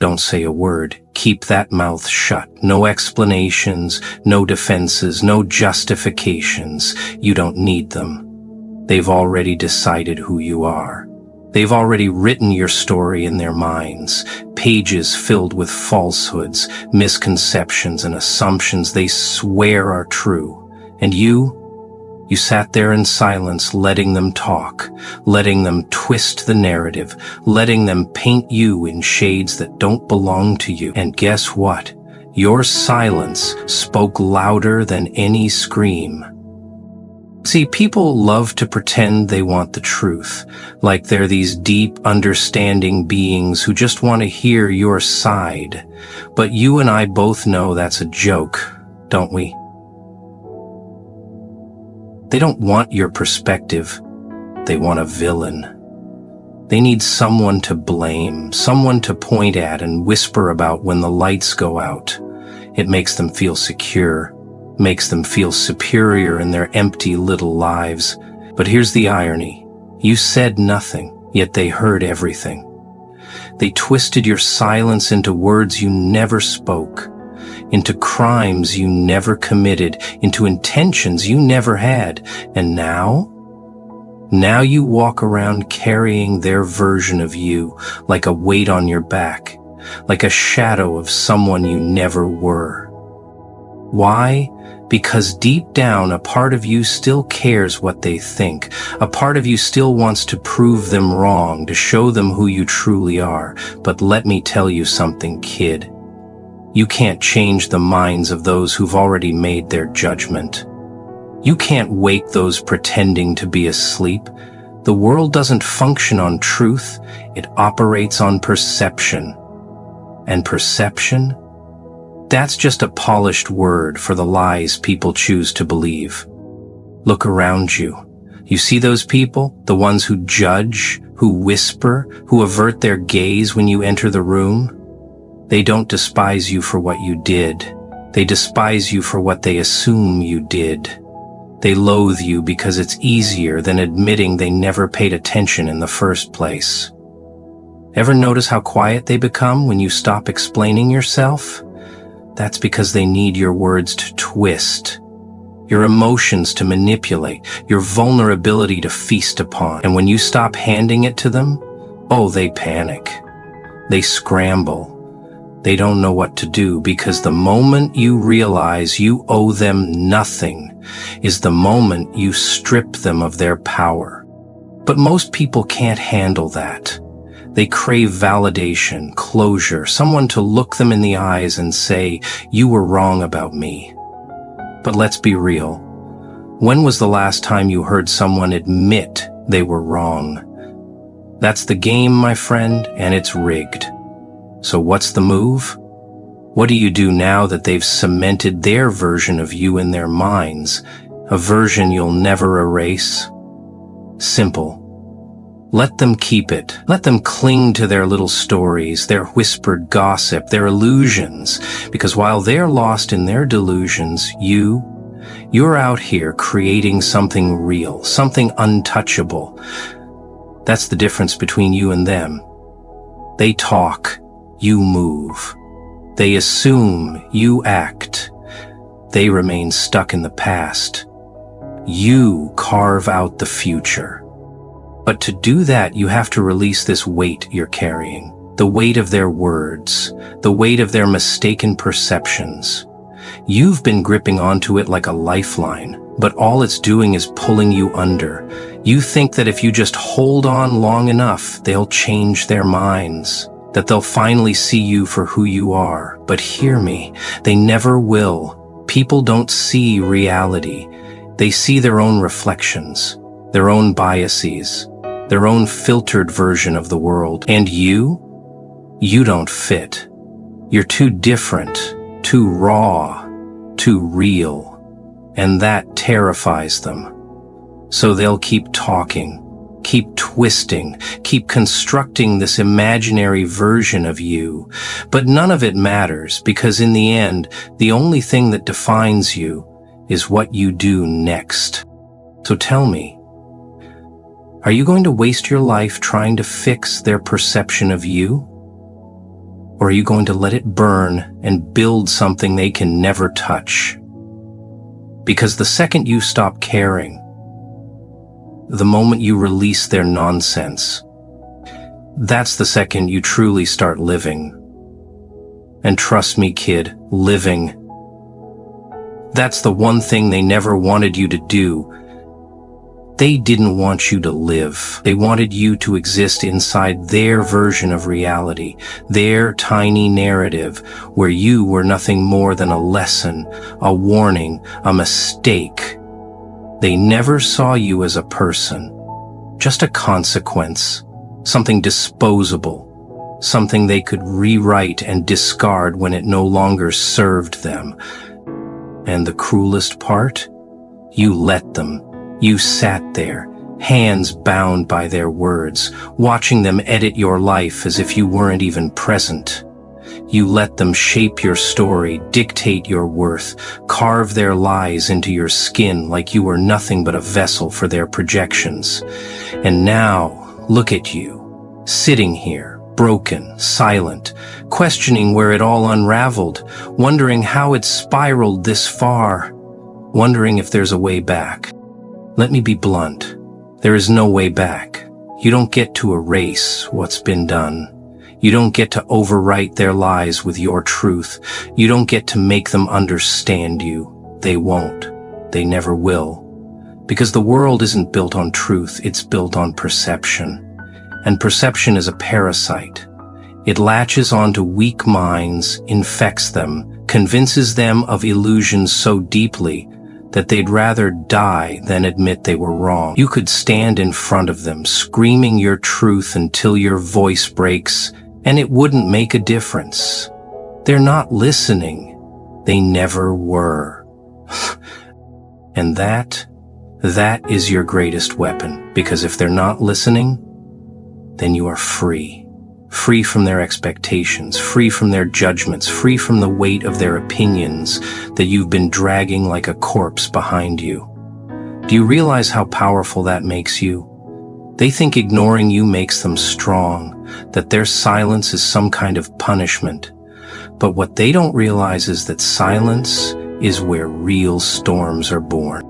Don't say a word. Keep that mouth shut. No explanations, no defenses, no justifications. You don't need them. They've already decided who you are. They've already written your story in their minds, pages filled with falsehoods, misconceptions, and assumptions they swear are true. And you sat there in silence, letting them talk, letting them twist the narrative, letting them paint you in shades that don't belong to you. And guess what? Your silence spoke louder than any scream. See, people love to pretend they want the truth, like they're these deep, understanding beings who just want to hear your side. But you and I both know that's a joke, don't we? They don't want your perspective. They want a villain. They need someone to blame, someone to point at and whisper about when the lights go out. It makes them feel secure, makes them feel superior in their empty little lives. But here's the irony. You said nothing, yet they heard everything. They twisted your silence into words you never spoke, into crimes you never committed, into intentions you never had. And now you walk around carrying their version of you like a weight on your back, like a shadow of someone you never were. Why? Because deep down, a part of you still cares what they think. A part of you still wants to prove them wrong, to show them who you truly are. But let me tell you something, kid. You can't change the minds of those who've already made their judgment. You can't wake those pretending to be asleep. The world doesn't function on truth. It operates on perception. And perception? That's just a polished word for the lies people choose to believe. Look around you. You see those people? The ones who judge, who whisper, who avert their gaze when you enter the room? They don't despise you for what you did. They despise you for what they assume you did. They loathe you because it's easier than admitting they never paid attention in the first place. Ever notice how quiet they become when you stop explaining yourself? That's because they need your words to twist, your emotions to manipulate, your vulnerability to feast upon. And when you stop handing it to them, they panic. They scramble. They don't know what to do, because the moment you realize you owe them nothing is the moment you strip them of their power. But most people can't handle that. They crave validation, closure, someone to look them in the eyes and say, "You were wrong about me." But let's be real. When was the last time you heard someone admit they were wrong? That's the game, my friend, and it's rigged. So what's the move? What do you do now that they've cemented their version of you in their minds, a version you'll never erase? Simple. Let them keep it. Let them cling to their little stories, their whispered gossip, their illusions, because while they're lost in their delusions, you're out here creating something real, something untouchable. That's the difference between you and them. They talk, you move. They assume, you act. They remain stuck in the past. You carve out the future. But to do that, you have to release this weight you're carrying, the weight of their words, the weight of their mistaken perceptions. You've been gripping onto it like a lifeline, but all it's doing is pulling you under. You think that if you just hold on long enough, they'll change their minds, that they'll finally see you for who you are. But hear me, they never will. People don't see reality. They see their own reflections, their own biases, their own filtered version of the world. And you don't fit. You're too different, too raw, too real. And that terrifies them. So they'll keep talking, keep twisting, keep constructing this imaginary version of you. But none of it matters, because in the end, the only thing that defines you is what you do next. So tell me, are you going to waste your life trying to fix their perception of you? Or are you going to let it burn and build something they can never touch? Because the second you stop caring, the moment you release their nonsense, that's the second you truly start living. And trust me, kid, living. That's the one thing they never wanted you to do. They didn't want you to live. They wanted you to exist inside their version of reality, their tiny narrative, where you were nothing more than a lesson, a warning, a mistake. They never saw you as a person, just a consequence, something disposable, something they could rewrite and discard when it no longer served them. And the cruelest part? You let them. You sat there, hands bound by their words, watching them edit your life as if you weren't even present. You let them shape your story, dictate your worth, carve their lies into your skin like you were nothing but a vessel for their projections. And now, look at you, sitting here, broken, silent, questioning where it all unraveled, wondering how it spiraled this far, wondering if there's a way back. Let me be blunt. There is no way back. You don't get to erase what's been done. You don't get to overwrite their lies with your truth. You don't get to make them understand you. They won't. They never will. Because the world isn't built on truth, it's built on perception. And perception is a parasite. It latches onto weak minds, infects them, convinces them of illusions so deeply that they'd rather die than admit they were wrong. You could stand in front of them, screaming your truth until your voice breaks, and it wouldn't make a difference. They're not listening. They never were. And that is your greatest weapon, because if they're not listening, then you are free. Free from their expectations, free from their judgments, free from the weight of their opinions that you've been dragging like a corpse behind you. Do you realize how powerful that makes you? They think ignoring you makes them strong, that their silence is some kind of punishment. But what they don't realize is that silence is where real storms are born.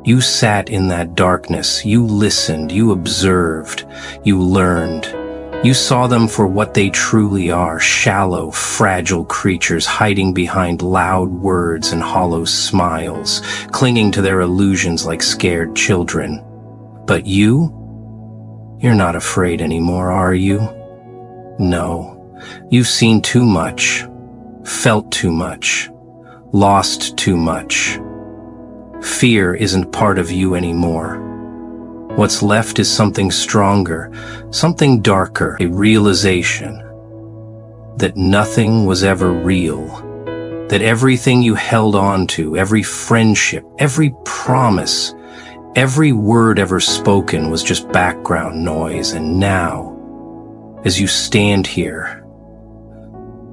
You sat in that darkness, you listened, you observed, you learned. You saw them for what they truly are, shallow, fragile creatures hiding behind loud words and hollow smiles, clinging to their illusions like scared children. But you're not afraid anymore, are you? No, you've seen too much, felt too much, lost too much. Fear isn't part of you anymore. What's left is something stronger, something darker, a realization that nothing was ever real, that everything you held on to, every friendship, every promise, every word ever spoken was just background noise. And now, as you stand here,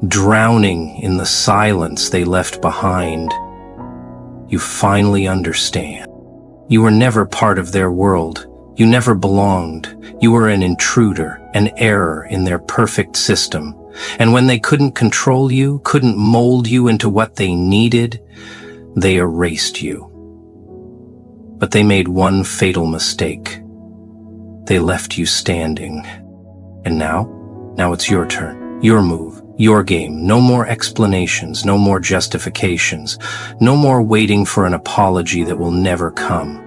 drowning in the silence they left behind, you finally understand. You were never part of their world. You never belonged. You were an intruder, an error in their perfect system. And when they couldn't control you, couldn't mold you into what they needed, they erased you. But they made one fatal mistake. They left you standing. And now it's your turn, your move, your game. No more explanations, no more justifications, no more waiting for an apology that will never come.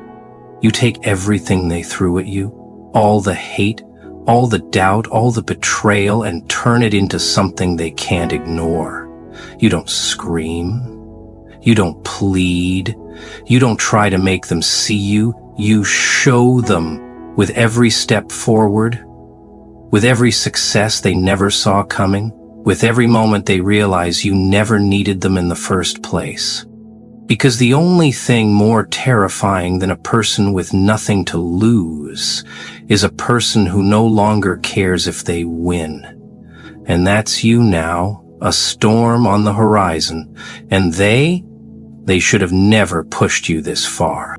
You take everything they threw at you, all the hate, all the doubt, all the betrayal, and turn it into something they can't ignore. You don't scream. You don't plead. You don't try to make them see you. You show them with every step forward, with every success they never saw coming, with every moment they realize you never needed them in the first place. Because the only thing more terrifying than a person with nothing to lose is a person who no longer cares if they win. And that's you now, a storm on the horizon, and they should have never pushed you this far.